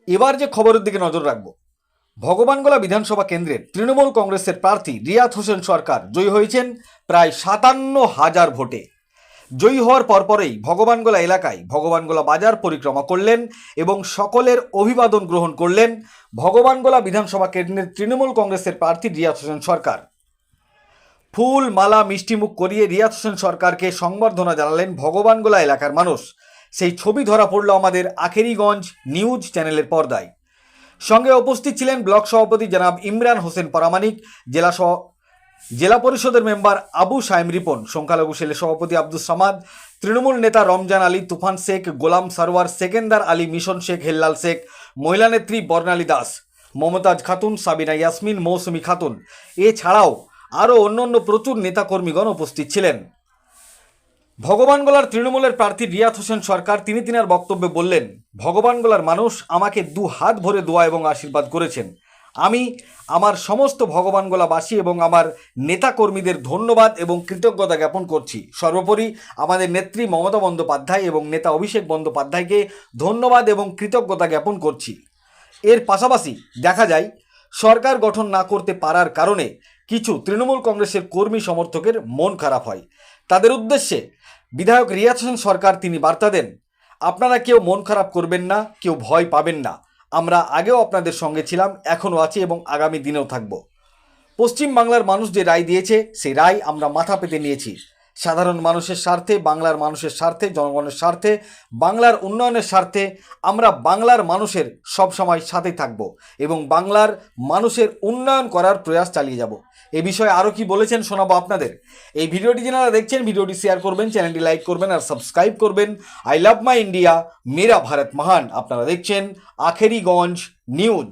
এবার যে খবরের দিকে নজর রাখবো, ভগবানগোলা বিধানসভা কেন্দ্রের তৃণমূল কংগ্রেসের প্রার্থী রিয়াত হোসেন সরকার জয়ী হয়েছেন প্রায় 57,000 ভোটে। জয়ী হওয়ার পরপরেই ভগবানগোলা এলাকায় ভগবানগোলা বাজার পরিক্রমা করলেন এবং সকলের অভিবাদন গ্রহণ করলেন ভগবানগোলা বিধানসভা কেন্দ্রের তৃণমূল কংগ্রেসের প্রার্থী রিয়াত হোসেন সরকার। ফুল মালা মিষ্টিমুখ করিয়ে রিয়াত হোসেন সরকারকে সংবর্ধনা জানালেন ভগবানগোলা এলাকার মানুষ। সেই ছবি ধরা পড়ল আমাদের আখেরিগঞ্জ নিউজ চ্যানেলের পর্দায়। সঙ্গে উপস্থিত ছিলেন ব্লক সভাপতি জনাব ইমরান হোসেন পরামানিক, জেলা পরিষদের মেম্বার আবু সাইম রিপন, সংখ্যালঘু সেলের সভাপতি আব্দুস সামাদ, তৃণমূল নেতা রমজান আলী, তুফান শেখ, গোলাম সারোয়ার, সেকেন্দার আলী, মিশন শেখ, হেল্লাল শেখ, মহিলা নেত্রী বর্ণালী দাস, মমতাজ খাতুন, সাবিনা ইয়াসমিন, মৌসুমী খাতুন, এছাড়াও আরও অন্যান্য প্রচুর নেতাকর্মীগণ উপস্থিত ছিলেন। ভগবানগোলার তৃণমূলের প্রার্থী রিয়াত হোসেন সরকার তিনি তিনার বক্তব্যে বললেন, ভগবানগোলার মানুষ আমাকে 2 হাত ভরে দোয়া এবং আশীর্বাদ করেছেন। আমি আমার সমস্ত ভগবানগোলাবাসী এবং আমার নেতাকর্মীদের ধন্যবাদ এবং কৃতজ্ঞতা জ্ঞাপন করছি। সর্বোপরি আমাদের নেত্রী মমতা বন্দ্যোপাধ্যায় এবং নেতা অভিষেক বন্দ্যোপাধ্যায়কে ধন্যবাদ এবং কৃতজ্ঞতা জ্ঞাপন করছি। এর পাশাপাশি দেখা যায় সরকার গঠন না করতে পারার কারণে কিছু তৃণমূল কংগ্রেসের কর্মী সমর্থকের মন খারাপ হয়। তাদের উদ্দেশ্যে বিধায়ক রিয়াত হোসেন সরকার তিনি বার্তা দেন, আপনারা কেউ মন খারাপ করবেন না, কেউ ভয় পাবেন না। আমরা আগেও আপনাদের সঙ্গে ছিলাম, এখনও আছি এবং আগামী দিনেও থাকব। পশ্চিম বাংলার মানুষ যে রায় দিয়েছে সেই রায় আমরা মাথা পেতে নিয়েছি। সাধারণ মানুষের স্বার্থে, বাংলার মানুষের স্বার্থে, জনগণের স্বার্থে, বাংলার উন্নয়নের স্বার্থে আমরা বাংলার মানুষের সবসময় সাথে থাকব এবং বাংলার মানুষের উন্নয়ন করার প্রয়াস চালিয়ে যাব। এ বিষয়ে আরও কি বলেছেন শোনাবো আপনাদের। এই ভিডিওটি যারা দেখছেন ভিডিওটি শেয়ার করবেন, চ্যানেলটি লাইক করবেন আর সাবস্ক্রাইব করবেন। আই লাভ মাই ইন্ডিয়া, মেরা ভারত মহান। আপনারা দেখছেন আখেরিগঞ্জ নিউজ।